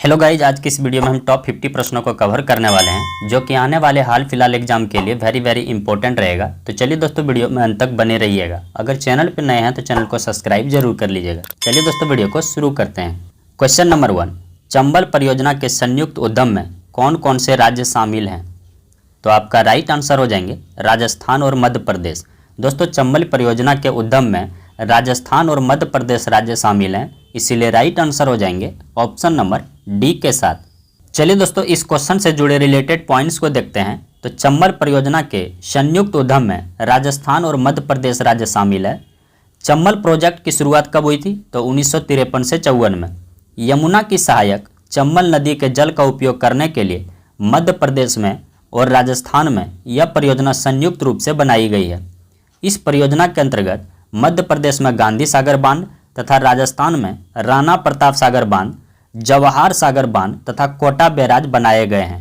Hello guys, आज की इस वीडियो में हम टॉप 50 प्रश्नों को कवर करने वाले हैं जो कि आने वाले हाल फिलहाल एग्जाम के लिए वेरी इंपॉर्टेंट रहेगा। तो चलिए दोस्तों, वीडियो में अंत तक बने रहिएगा। अगर चैनल पर नए हैं तो चैनल को सब्सक्राइब जरूर कर लीजिएगा। चलिए दोस्तों, वीडियो को शुरू करते हैं। क्वेश्चन नंबर 1, चंबल परियोजना के संयुक्त उद्यम में कौन कौन से राज्य शामिल हैं? तो आपका राइट आंसर हो जाएंगे राजस्थान और मध्य प्रदेश। दोस्तों, चंबल परियोजना के उद्यम में राजस्थान और मध्य प्रदेश राज्य शामिल हैं, इसीलिए राइट आंसर हो जाएंगे ऑप्शन नंबर डी के साथ। चलिए दोस्तों, इस क्वेश्चन से जुड़े रिलेटेड पॉइंट्स को देखते हैं। तो चंबल परियोजना के संयुक्त उद्यम में राजस्थान और मध्य प्रदेश राज्य शामिल है। चंबल प्रोजेक्ट की शुरुआत कब हुई थी? तो 1953 से 54 में। यमुना की सहायक चंबल नदी के जल का उपयोग करने के लिए मध्य प्रदेश में और राजस्थान में यह परियोजना संयुक्त रूप से बनाई गई है। इस परियोजना के अंतर्गत मध्य प्रदेश में गांधी सागर बांध तथा राजस्थान में राणा प्रताप सागर बांध, जवाहर सागर बांध तथा कोटा बैराज बनाए गए हैं।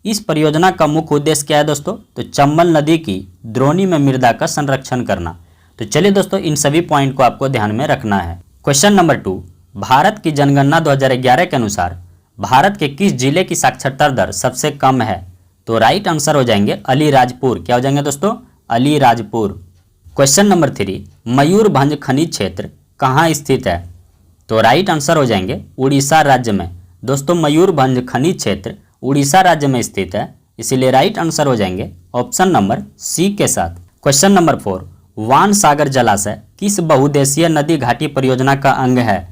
इस परियोजना का मुख्य उद्देश्य क्या है दोस्तों? तो चंबल नदी की द्रोणी में मृदा का संरक्षण करना। तो चलिए दोस्तों, इन सभी पॉइंट को आपको ध्यान में रखना है। क्वेश्चन नंबर 2, भारत की जनगणना 2011 के अनुसार भारत के किस जिले की साक्षरता दर सबसे कम है? तो राइट आंसर हो जाएंगे अलीराजपुर। क्या हो जाएंगे दोस्तों? अलीराजपुर। क्वेश्चन नंबर 3, मयूरभंज खनिज क्षेत्र कहाँ स्थित है? तो राइट आंसर हो जाएंगे उड़ीसा राज्य में। दोस्तों, मयूरभंज खनिज क्षेत्र उड़ीसा राज्य में स्थित है, इसीलिए राइट आंसर हो जाएंगे ऑप्शन नंबर सी के साथ। क्वेश्चन नंबर 4, वान सागर जलाशय किस बहुउद्देशीय नदी घाटी परियोजना का अंग है?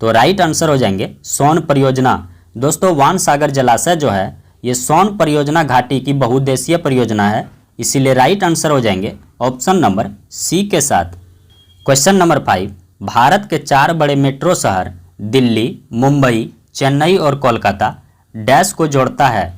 तो राइट आंसर हो जाएंगे सोन परियोजना। दोस्तों, वान सागर जलाशय जो है ये सोन परियोजना घाटी की बहुउद्देशीय परियोजना है, इसीलिए राइट आंसर हो जाएंगे ऑप्शन नंबर सी के साथ। क्वेश्चन नंबर 5, भारत के 4 बड़े मेट्रो शहर दिल्ली, मुंबई, चेन्नई और कोलकाता डैश को जोड़ता है?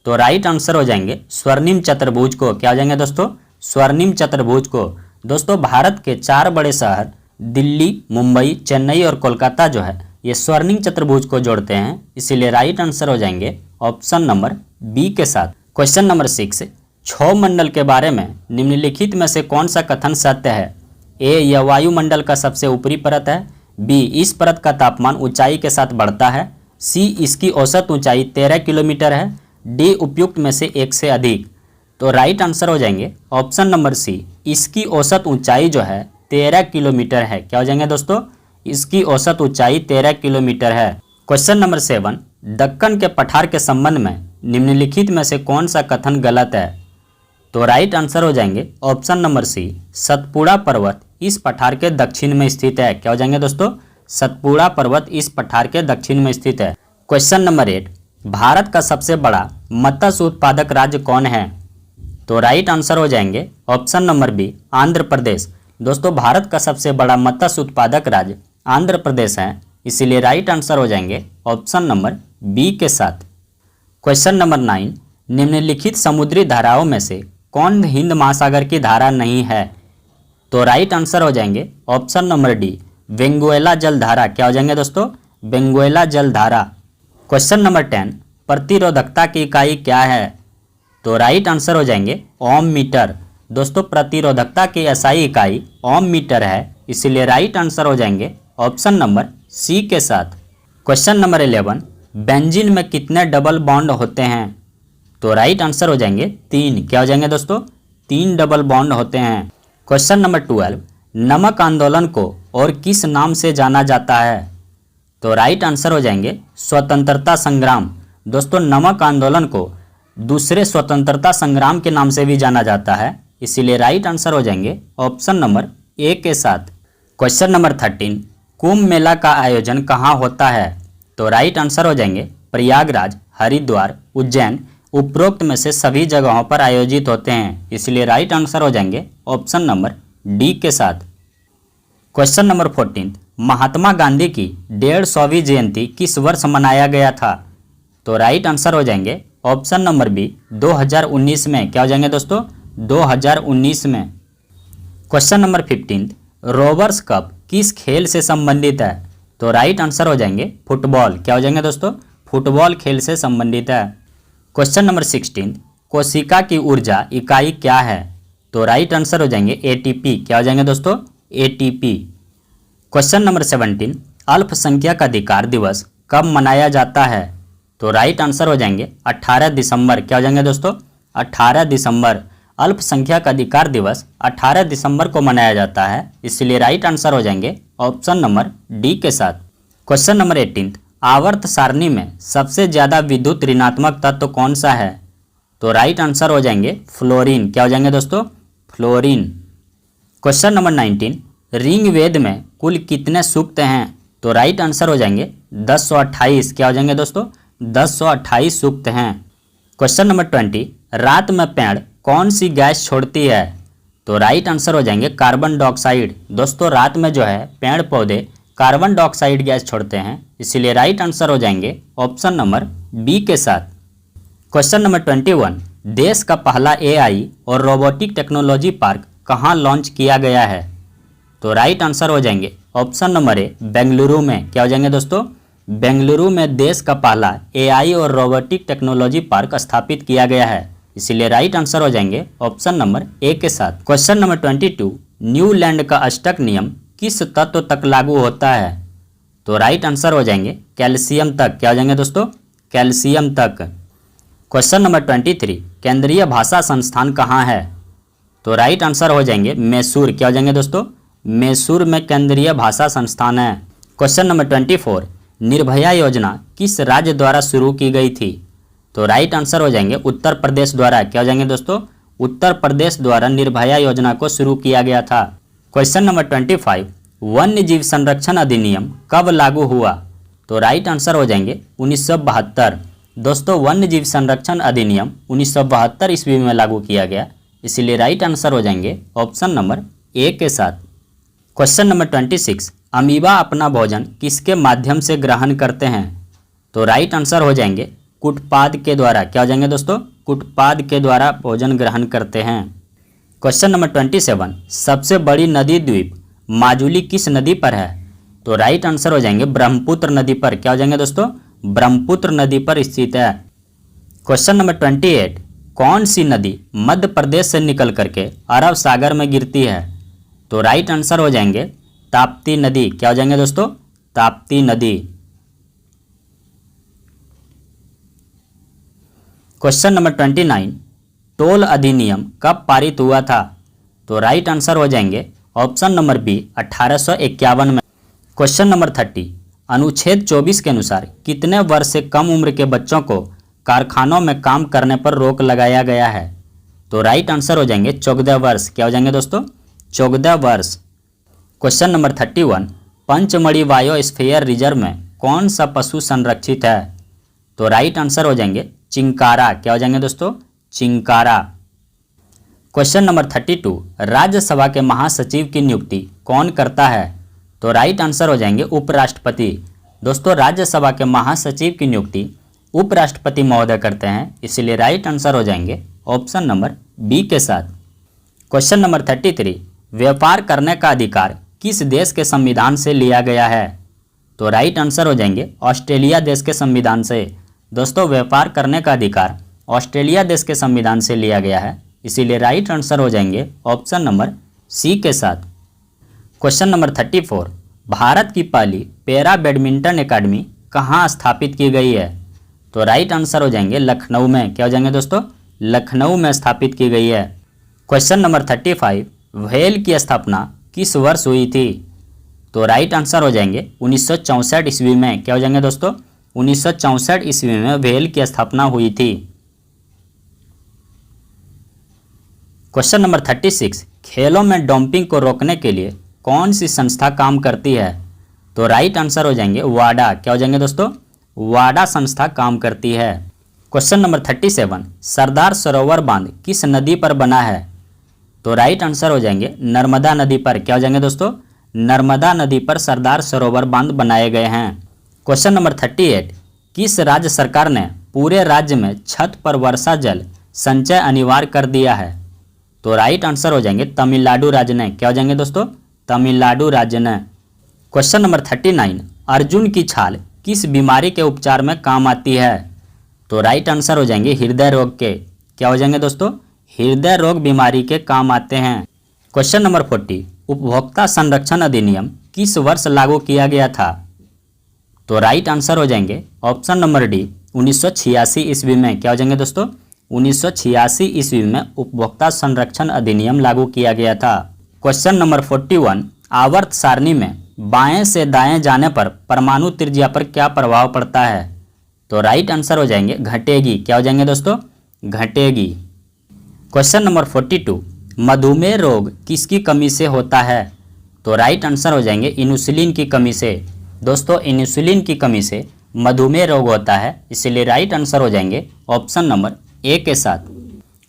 तो राइट आंसर हो जाएंगे स्वर्णिम चतुर्भुज को। क्या हो जाएंगे दोस्तों? स्वर्णिम चतुर्भुज को। दोस्तों, भारत के 4 बड़े शहर दिल्ली, मुंबई, चेन्नई और कोलकाता जो है ये स्वर्णिम चतुर्भुज को जोड़ते हैं, इसीलिए राइट आंसर हो जाएंगे ऑप्शन नंबर बी के साथ। क्वेश्चन नंबर 6, क्षोभ मंडल के बारे में निम्नलिखित में से कौन सा कथन सत्य है? ए, यह वायुमंडल का सबसे ऊपरी परत है। बी, इस परत का तापमान ऊंचाई के साथ बढ़ता है। सी, इसकी औसत ऊंचाई 13 किलोमीटर है। डी, उपयुक्त में से एक से अधिक। तो राइट आंसर हो जाएंगे ऑप्शन नंबर सी, इसकी औसत ऊंचाई जो है 13 किलोमीटर है। क्या हो जाएंगे दोस्तों? इसकी औसत ऊंचाई 13 किलोमीटर है। क्वेश्चन नंबर 7, दक्कन के पठार के संबंध में निम्नलिखित में से कौन सा कथन गलत है? तो राइट आंसर हो जाएंगे ऑप्शन नंबर सी, सतपुड़ा पर्वत इस पठार के दक्षिण में स्थित है। क्या हो जाएंगे दोस्तों? सतपुड़ा पर्वत इस पठार के दक्षिण में स्थित है। क्वेश्चन नंबर 8, भारत का सबसे बड़ा मत्स्य उत्पादक राज्य कौन है? तो राइट आंसर हो जाएंगे option number B, Andhra Pradesh. दोस्तों, भारत का सबसे बड़ा मत्स्य उत्पादक राज्य आंध्र प्रदेश है, इसीलिए राइट आंसर हो जाएंगे ऑप्शन नंबर बी के साथ। क्वेश्चन नंबर 9, निम्नलिखित समुद्री धाराओं में से कौन हिंद महासागर की धारा नहीं है? तो राइट आंसर हो जाएंगे ऑप्शन नंबर डी, वेंगुएला जल धारा। क्या हो जाएंगे दोस्तों? वेंगुएला जल धारा। क्वेश्चन नंबर 10, प्रतिरोधकता की इकाई क्या है? तो राइट आंसर हो जाएंगे ओम मीटर। दोस्तों, प्रतिरोधकता की एसआई इकाई ओम मीटर है, इसीलिए राइट आंसर हो जाएंगे ऑप्शन नंबर सी के साथ। क्वेश्चन नंबर 11, बेंजीन में कितने डबल बॉन्ड होते हैं? तो राइट आंसर हो जाएंगे 3। क्या हो जाएंगे दोस्तों? 3 डबल बॉन्ड होते हैं। क्वेश्चन नंबर 12, नमक आंदोलन को और किस नाम से जाना जाता है? तो राइट आंसर हो जाएंगे स्वतंत्रता संग्राम। दोस्तों, नमक आंदोलन को दूसरे स्वतंत्रता संग्राम के नाम से भी जाना जाता है, इसीलिए राइट आंसर हो जाएंगे ऑप्शन नंबर ए के साथ। क्वेश्चन नंबर 13, कुंभ मेला का आयोजन कहाँ होता है? तो राइट आंसर हो जाएंगे प्रयागराज, हरिद्वार, उज्जैन, उपरोक्त में से सभी जगहों पर आयोजित होते हैं, इसलिए राइट आंसर हो जाएंगे ऑप्शन नंबर डी के साथ। क्वेश्चन नंबर 14, महात्मा गांधी की 150वीं जयंती किस वर्ष मनाया गया था? तो राइट आंसर हो जाएंगे ऑप्शन नंबर बी, 2019 में। क्या हो जाएंगे दोस्तों? 2019 में। क्वेश्चन नंबर 15, रोवर्स कप किस खेल से संबंधित है? तो राइट आंसर हो जाएंगे फुटबॉल। क्या हो जाएंगे दोस्तों? फुटबॉल खेल से संबंधित है। क्वेश्चन नंबर 16, कोशिका की ऊर्जा इकाई क्या है? तो राइट आंसर हो जाएंगे एटीपी। क्या हो जाएंगे दोस्तों? एटीपी। क्वेश्चन नंबर 17, अल्पसंख्यक अधिकार दिवस कब मनाया जाता है? तो राइट आंसर हो जाएंगे 18 दिसंबर। क्या हो जाएंगे दोस्तों? 18 दिसंबर। अल्पसंख्यक अधिकार दिवस 18 दिसंबर को मनाया जाता है, इसलिए राइट आंसर हो जाएंगे ऑप्शन नंबर डी के साथ। क्वेश्चन नंबर 18, आवर्त सारणी में सबसे ज्यादा विद्युत ऋणात्मक तत्व कौन सा है? तो राइट आंसर हो जाएंगे फ्लोरीन। क्या हो जाएंगे दोस्तों? फ्लोरीन। क्वेश्चन नंबर 19, ऋग्वेद में कुल कितने सूक्त हैं? तो राइट आंसर हो जाएंगे 1028। क्या हो जाएंगे दोस्तों? 1028 सूक्त हैं। क्वेश्चन नंबर 20, रात में पेड़ कौन सी गैस छोड़ती है? तो राइट आंसर हो जाएंगे कार्बन डाइऑक्साइड। दोस्तों रात में जो है पेड़ पौधे कार्बन डाइऑक्साइड गैस छोड़ते हैं, इसीलिए राइट आंसर हो जाएंगे ऑप्शन नंबर बी के साथ। क्वेश्चन नंबर 21, देश का पहला एआई और रोबोटिक टेक्नोलॉजी पार्क कहाँ लॉन्च किया गया है? तो राइट आंसर हो जाएंगे ऑप्शन नंबर ए बेंगलुरु में। क्या हो जाएंगे दोस्तों? बेंगलुरु में देश का पहला एआई और रोबोटिक टेक्नोलॉजी पार्क स्थापित किया गया है, इसीलिए राइट आंसर हो जाएंगे ऑप्शन नंबर ए के साथ। क्वेश्चन नंबर 22, न्यूलैंड का अष्टक नियम किस तत्व तक लागू होता है? तो राइट आंसर हो जाएंगे कैल्शियम तक। क्या हो जाएंगे दोस्तों? कैल्शियम तक। क्वेश्चन नंबर 23, केंद्रीय भाषा संस्थान कहाँ है? तो राइट आंसर हो जाएंगे मैसूर। क्या हो जाएंगे दोस्तों? मैसूर में केंद्रीय भाषा संस्थान है। क्वेश्चन नंबर 24, निर्भया योजना किस राज्य द्वारा शुरू की गई थी? तो राइट आंसर हो जाएंगे उत्तर प्रदेश द्वारा। क्या हो जाएंगे दोस्तों? उत्तर प्रदेश द्वारा निर्भया योजना को शुरू किया गया था। क्वेश्चन नंबर 25, वन्य जीव संरक्षण अधिनियम कब लागू हुआ? तो राइट आंसर हो जाएंगे 1972। दोस्तों वन्य जीव संरक्षण अधिनियम 1972 ईस्वी में लागू किया गया, इसीलिए राइट आंसर हो जाएंगे ऑप्शन नंबर ए के साथ। क्वेश्चन नंबर 26, अमीबा अपना भोजन किसके माध्यम से ग्रहण करते हैं? तो राइट आंसर हो जाएंगे कुटपाद के द्वारा। क्या हो जाएंगे दोस्तों? कुटपाद के द्वारा भोजन ग्रहण करते हैं। क्वेश्चन नंबर 27, सबसे बड़ी नदी द्वीप माजुली किस नदी पर है? तो राइट आंसर हो जाएंगे ब्रह्मपुत्र नदी पर। क्या हो जाएंगे दोस्तों? ब्रह्मपुत्र नदी पर स्थित है। क्वेश्चन नंबर 28, कौन सी नदी मध्य प्रदेश से निकल करके अरब सागर में गिरती है? तो राइट आंसर हो जाएंगे ताप्ती नदी। क्या हो जाएंगे दोस्तों? ताप्ती नदी। क्वेश्चन नंबर 29, टोल अधिनियम कब पारित हुआ था? तो राइट आंसर हो जाएंगे ऑप्शन नंबर बी 1851 में। क्वेश्चन नंबर 30, अनुच्छेद 24 के अनुसार कितने वर्ष से कम उम्र के बच्चों को कारखानों में काम करने पर रोक लगाया गया है? तो राइट आंसर हो जाएंगे 14 वर्ष। क्या हो जाएंगे दोस्तों? 14 वर्ष। Question number 31, Pachmarhi biosphere reserve में कौन सा पशु संरक्षित है? तो राइट आंसर हो जाएंगे चिंकारा। क्या हो जाएंगे दोस्तों? चिंकारा। क्वेश्चन नंबर 32, राज्यसभा के महासचिव की नियुक्ति कौन करता है? तो राइट आंसर हो जाएंगे उपराष्ट्रपति। दोस्तों राज्यसभा के महासचिव की नियुक्ति उपराष्ट्रपति महोदय करते हैं, इसीलिए राइट आंसर हो जाएंगे ऑप्शन नंबर बी के साथ। क्वेश्चन नंबर 33, व्यापार करने का अधिकार किस देश के संविधान से लिया गया है? तो राइट आंसर हो जाएंगे ऑस्ट्रेलिया देश के संविधान से। दोस्तों व्यापार करने का अधिकार ऑस्ट्रेलिया देश के संविधान से लिया गया है, इसीलिए राइट आंसर हो जाएंगे ऑप्शन नंबर सी के साथ। क्वेश्चन नंबर 34, भारत की पहली पैरा बैडमिंटन एकेडमी कहाँ स्थापित की गई है? तो राइट आंसर हो जाएंगे लखनऊ में। क्या हो जाएंगे दोस्तों? लखनऊ में स्थापित की गई है। क्वेश्चन नंबर 35, व्हेल की स्थापना किस वर्ष हुई थी? तो राइट आंसर हो जाएंगे 1964 ईस्वी में। क्या हो जाएंगे दोस्तों? 1964 ईस्वी में व्हेल की स्थापना हुई थी। क्वेश्चन नंबर 36, खेलों में डोपिंग को रोकने के लिए कौन सी संस्था काम करती है? तो राइट आंसर हो जाएंगे वाडा। क्या हो जाएंगे दोस्तों? वाडा संस्था काम करती है। क्वेश्चन नंबर 37, सरदार सरोवर बांध किस नदी पर बना है? तो राइट आंसर हो जाएंगे नर्मदा नदी पर। क्या हो जाएंगे दोस्तों? नर्मदा नदी पर सरदार सरोवर बांध बनाए गए हैं। क्वेश्चन नंबर 38, किस राज्य सरकार ने पूरे राज्य में छत पर वर्षा जल संचय अनिवार्य कर दिया है? तो राइट आंसर हो जाएंगे तमिलनाडु राज्य ने। क्या हो जाएंगे दोस्तों? तमिलनाडु राज्य ने। क्वेश्चन नंबर 39, अर्जुन की छाल किस बीमारी के उपचार में काम आती है? तो राइट आंसर हो जाएंगे हृदय रोग के। क्या हो जाएंगे दोस्तों? हृदय रोग बीमारी के काम आते हैं। क्वेश्चन नंबर 40, उपभोक्ता संरक्षण अधिनियम किस वर्ष लागू किया गया था? तो राइट आंसर हो जाएंगे ऑप्शन नंबर डी 1986 ईस्वी में क्या हो जाएंगे दोस्तों, 1986 ईस्वी में उपभोक्ता संरक्षण अधिनियम लागू किया गया था। क्वेश्चन नंबर 41, आवर्त सारणी में बाएं से दाएं जाने पर परमाणु त्रिज्या पर क्या प्रभाव पड़ता है? तो राइट आंसर हो जाएंगे घटेगी। क्या हो जाएंगे दोस्तों, घटेगी। क्वेश्चन नंबर 42, मधुमेह रोग किसकी कमी से होता है? तो राइट आंसर हो जाएंगे इंसुलिन की कमी से। दोस्तों इंसुलिन की कमी से मधुमेह रोग होता है, इसलिए राइट आंसर हो जाएंगे ऑप्शन नंबर ए के साथ।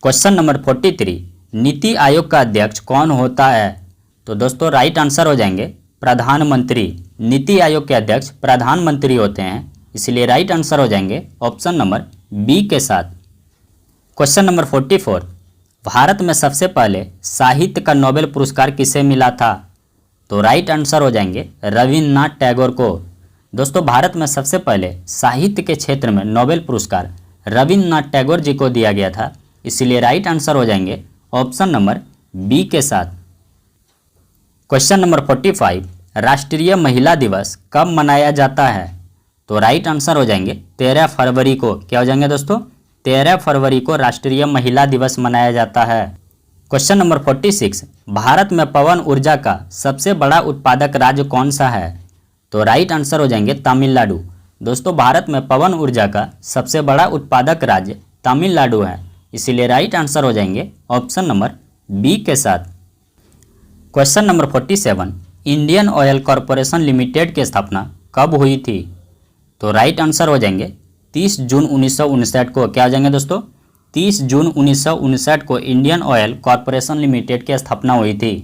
क्वेश्चन नंबर 43, नीति आयोग का अध्यक्ष कौन होता है? तो दोस्तों राइट आंसर हो जाएंगे प्रधानमंत्री। नीति आयोग के अध्यक्ष प्रधानमंत्री होते हैं, इसलिए राइट आंसर हो जाएंगे ऑप्शन नंबर बी के साथ। क्वेश्चन नंबर 44, भारत में सबसे पहले साहित्य का नोबेल पुरस्कार किसे मिला था? तो राइट आंसर हो जाएंगे रविन्द्रनाथ टैगोर को। दोस्तों भारत में सबसे पहले साहित्य के क्षेत्र में नोबेल पुरस्कार रविन्द्रनाथ टैगोर जी को दिया गया था, इसलिए राइट आंसर हो जाएंगे ऑप्शन नंबर बी के साथ। क्वेश्चन नंबर 45, राष्ट्रीय महिला दिवस कब मनाया जाता है? तो राइट आंसर हो जाएंगे 13 फरवरी को। क्या हो जाएंगे दोस्तों, 13 फरवरी को राष्ट्रीय महिला दिवस मनाया जाता है। क्वेश्चन नंबर 46, भारत में पवन ऊर्जा का सबसे बड़ा उत्पादक राज्य कौन सा है? तो राइट आंसर हो जाएंगे तमिलनाडु। दोस्तों भारत में पवन ऊर्जा का सबसे बड़ा उत्पादक राज्य तमिलनाडु है, इसीलिए राइट आंसर हो जाएंगे ऑप्शन नंबर बी के साथ। Question number 47, Indian oil corporation limited की स्थापना कब हुई थी? तो राइट आंसर हो जाएंगे 30 जून 1959 को। क्या हो जाएंगे दोस्तों, 30 जून 1959 को इंडियन ऑयल कॉरपोरेशन लिमिटेड की स्थापना हुई थी।